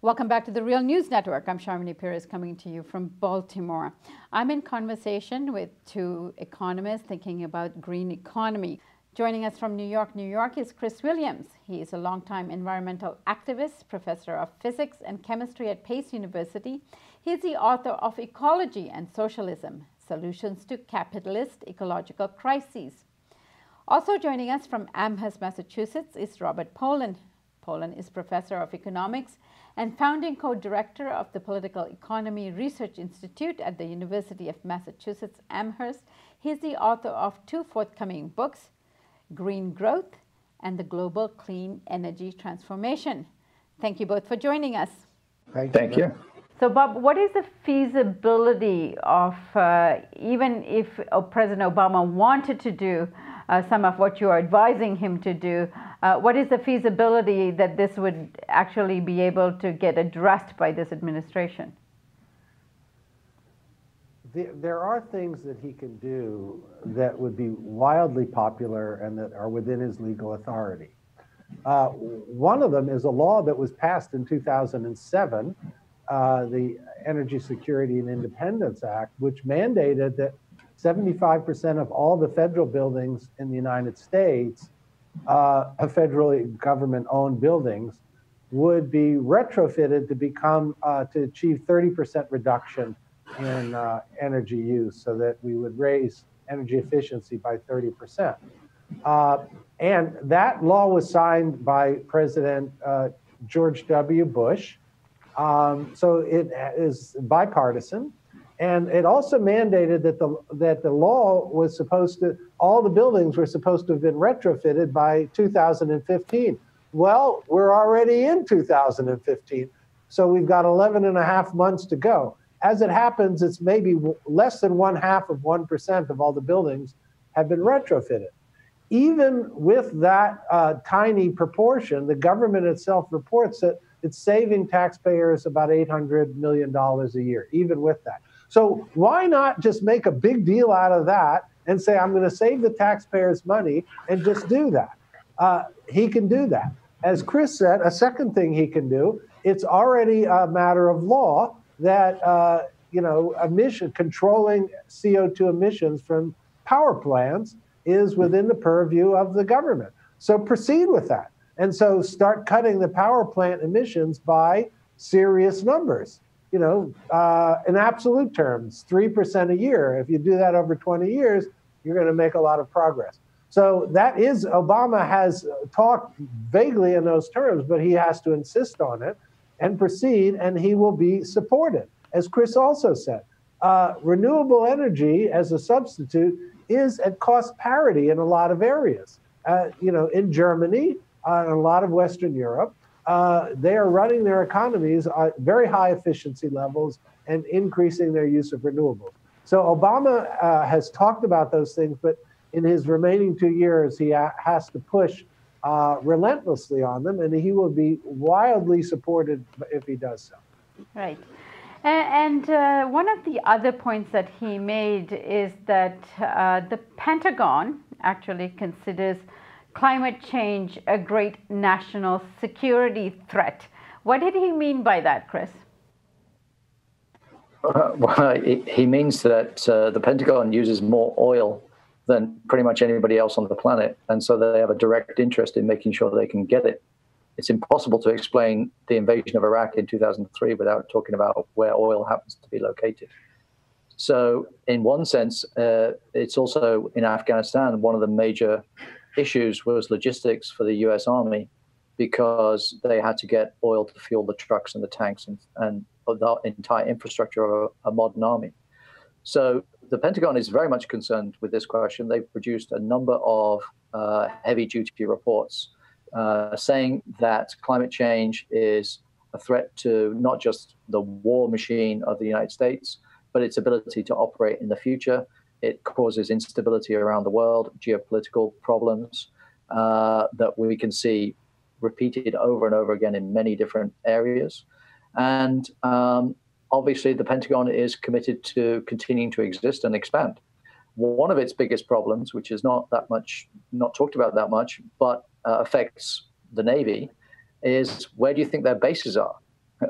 Welcome back to the Real News Network. I'm Sharmini Pires coming to you from Baltimore. I'm in conversation with two economists thinking about green economy. Joining us from New York is Chris Williams. He is a longtime environmental activist, professor of physics and chemistry at Pace University. He is the author of Ecology and Socialism: Solutions to Capitalist Ecological Crises. Also joining us from Amherst, Massachusetts is Robert Pollin. Pollin is professor of economics and founding co-director of the Political Economy Research Institute at the University of Massachusetts Amherst. He is the author of two forthcoming books, Green Growth and the Global Clean Energy Transformation. Thank you both for joining us. Thank you. So, Bob, what is the feasibility of, even if President Obama wanted to do some of what you are advising him to do, what is the feasibility that this would actually be able to get addressed by this administration? There are things that he can do that would be wildly popular and that are within his legal authority. One of them is a law that was passed in 2007, the Energy Security and Independence Act, which mandated that 75% of all the federal buildings in the United States, federally government-owned buildings, would be retrofitted to become to achieve 30% reduction in energy use, so that we would raise energy efficiency by 30%. And that law was signed by President George W. Bush. So it is bipartisan. And it also mandated that the law was supposed to, all the buildings were supposed to have been retrofitted by 2015. Well, we're already in 2015. So we've got 11 and a half months to go. As it happens, it's maybe less than 0.5% of all the buildings have been retrofitted. Even with that tiny proportion, the government itself reports that it's saving taxpayers about $800 million a year, even with that. So why not just make a big deal out of that and say, I'm going to save the taxpayers money and just do that? He can do that. As Chris said, a second thing he can do, it's already a matter of law that controlling CO2 emissions from power plants is within the purview of the government. So proceed with that. And so start cutting the power plant emissions by serious numbers. In absolute terms, 3% a year. If you do that over 20 years, you're going to make a lot of progress. So that is, Obama has talked vaguely in those terms, but he has to insist on it and proceed, and he will be supported. As Chris also said, renewable energy as a substitute is at cost parity in a lot of areas. In Germany, in a lot of Western Europe, they are running their economies at very high efficiency levels and increasing their use of renewables. So Obama has talked about those things, but in his remaining 2 years, he has to push relentlessly on them, and he will be wildly supported if he does so. Right. And one of the other points that he made is that the Pentagon actually considers climate change a great national security threat. What did he mean by that, Chris? Well, he means that the Pentagon uses more oil than pretty much anybody else on the planet. And so they have a direct interest in making sure they can get it. It's impossible to explain the invasion of Iraq in 2003 without talking about where oil happens to be located. So in one sense, it's also in Afghanistan, one of the major issues was logistics for the US Army, because they had to get oil to fuel the trucks and the tanks and the entire infrastructure of a modern army. So the Pentagon is very much concerned with this question. They've produced a number of heavy-duty reports saying that climate change is a threat to not just the war machine of the United States, but its ability to operate in the future. It causes instability around the world, geopolitical problems that we can see repeated over and over again in many different areas. And obviously, the Pentagon is committed to continuing to exist and expand. One of its biggest problems, which is not talked about that much, but affects the Navy, is where do you think their bases are?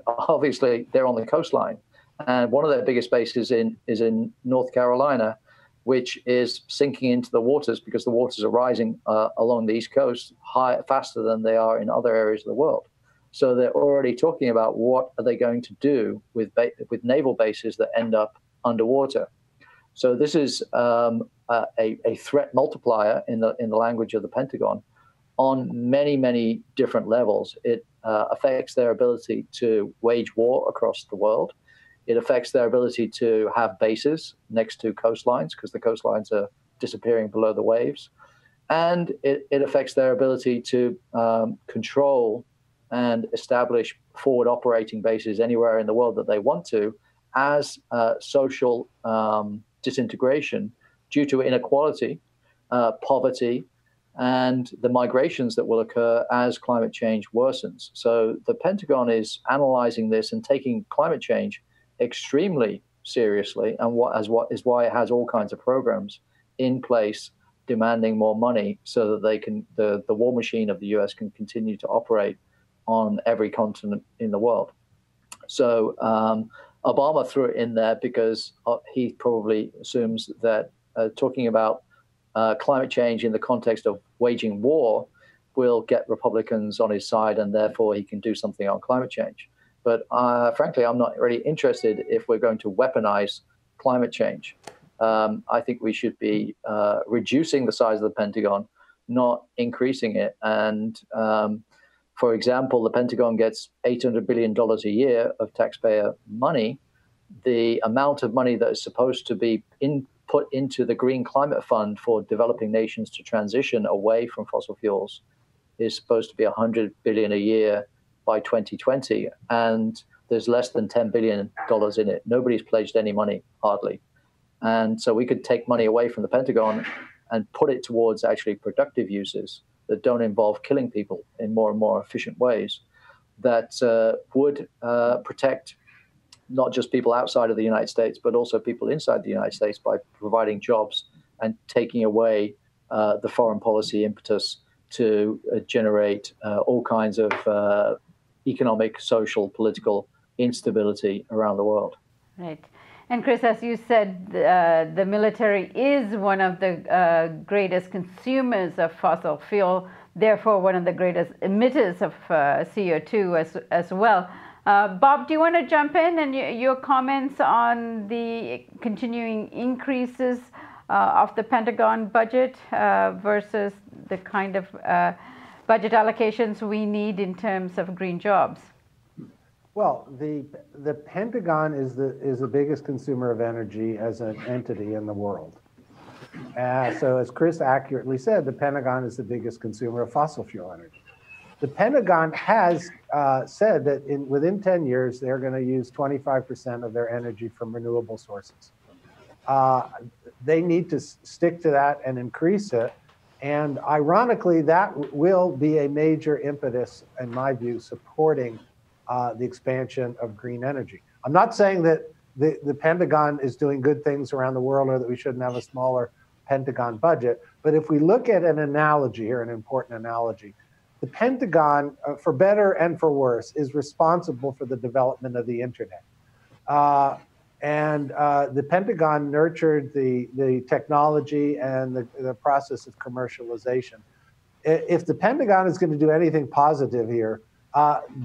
obviously they're on the coastline. And one of their biggest bases is in North Carolina, which is sinking into the waters because the waters are rising along the East Coast faster than they are in other areas of the world. So they're already talking about what are they going to do with naval bases that end up underwater. So this is a threat multiplier in the language of the Pentagon on many, many different levels. It affects their ability to wage war across the world. It affects their ability to have bases next to coastlines because the coastlines are disappearing below the waves. And it affects their ability to control and establish forward operating bases anywhere in the world that they want to as social disintegration due to inequality, poverty, and the migrations that will occur as climate change worsens. So the Pentagon is analyzing this and taking climate change extremely seriously, and what is why it has all kinds of programs in place demanding more money so that they can the war machine of the US can continue to operate on every continent in the world. So Obama threw it in there because he probably assumes that talking about climate change in the context of waging war will get Republicans on his side, and therefore he can do something on climate change. But frankly, I'm not really interested if we're going to weaponize climate change. I think we should be reducing the size of the Pentagon, not increasing it. And for example, the Pentagon gets $800 billion a year of taxpayer money. The amount of money that is supposed to be put into the Green Climate Fund for developing nations to transition away from fossil fuels is supposed to be $100 billion a year by 2020, and there's less than $10 billion in it. Nobody's pledged any money, hardly. And so we could take money away from the Pentagon and put it towards actually productive uses that don't involve killing people in more and more efficient ways that would protect not just people outside of the United States, but also people inside the United States by providing jobs and taking away the foreign policy impetus to generate all kinds of economic, social, political instability around the world. Right. And Chris, as you said, the military is one of the greatest consumers of fossil fuel, therefore one of the greatest emitters of CO2 as well. Bob, do you want to jump in and your comments on the continuing increases of the Pentagon budget versus the kind of budget allocations we need in terms of green jobs? Well, the Pentagon is the biggest consumer of energy as an entity in the world. So as Chris accurately said, the Pentagon is the biggest consumer of fossil fuel energy. The Pentagon has said that within 10 years, they're going to use 25% of their energy from renewable sources. They need to stick to that and increase it. And ironically, that will be a major impetus, in my view, supporting the expansion of green energy. I'm not saying that the Pentagon is doing good things around the world or that we shouldn't have a smaller Pentagon budget. But if we look at an analogy here, an important analogy, the Pentagon, for better and for worse, is responsible for the development of the internet. The Pentagon nurtured the technology and the process of commercialization. If the Pentagon is going to do anything positive here,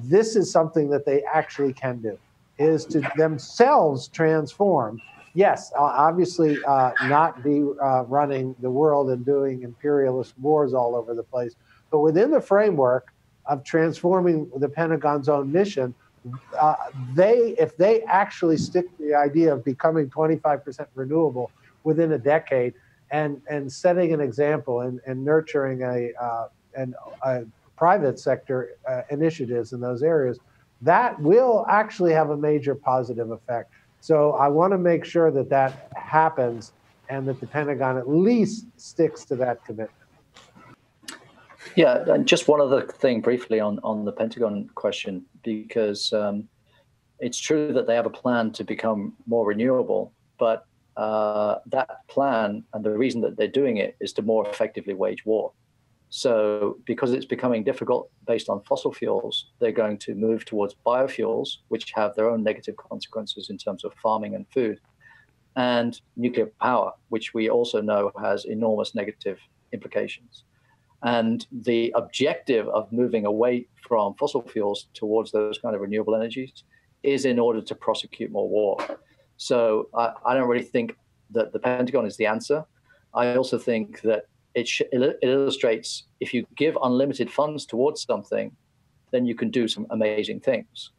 this is something that they actually can do, is to themselves transform. Yes, obviously not be running the world and doing imperialist wars all over the place, but within the framework of transforming the Pentagon's own mission, if they actually stick to the idea of becoming 25% renewable within a decade and setting an example and nurturing a private sector initiatives in those areas, that will actually have a major positive effect. So I want to make sure that that happens and that the Pentagon at least sticks to that commitment. Yeah, and just one other thing briefly on the Pentagon question, because it's true that they have a plan to become more renewable, but that plan and the reason that they're doing it is to more effectively wage war. So because it's becoming difficult based on fossil fuels, they're going to move towards biofuels, which have their own negative consequences in terms of farming and food, and nuclear power, which we also know has enormous negative implications. And the objective of moving away from fossil fuels towards those kind of renewable energies is in order to prosecute more war. So I don't really think that the Pentagon is the answer. I also think that it illustrates if you give unlimited funds towards something, then you can do some amazing things.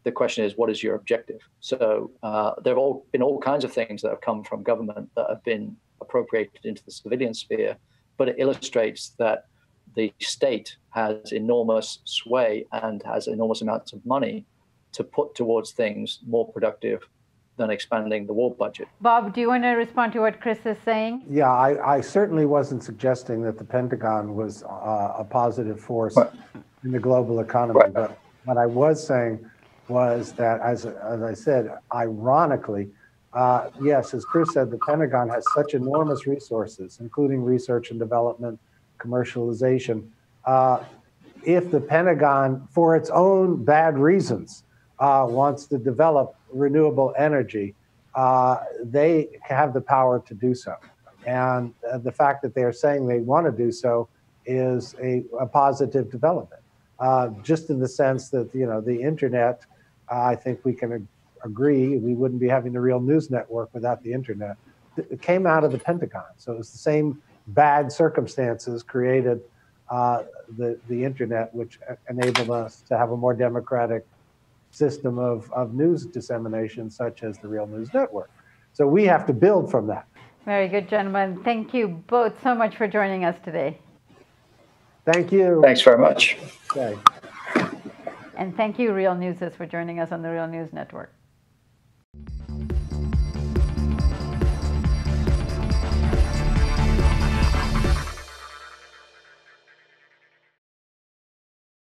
The question is, what is your objective? So there have been all kinds of things that have come from government that have been appropriated into the civilian sphere, but it illustrates that the state has enormous sway and has enormous amounts of money to put towards things more productive than expanding the war budget. Bob, do you want to respond to what Chris is saying? Yeah, I certainly wasn't suggesting that the Pentagon was a positive force in the global economy, but what I was saying was that, as I said, ironically, yes, as Chris said, the Pentagon has such enormous resources, including research and development, commercialization. If the Pentagon, for its own bad reasons, wants to develop renewable energy, they have the power to do so. And the fact that they're saying they want to do so is a positive development. Just in the sense that, the internet, I think we can agree, we wouldn't be having the Real News Network without the internet. It came out of the Pentagon. So it was the same bad circumstances created the internet, which enabled us to have a more democratic system of news dissemination, such as the Real News Network. So we have to build from that. Very good, gentlemen. Thank you both so much for joining us today. Thank you. Thanks very much. Okay. And thank you, Real Newsers, for joining us on the Real News Network.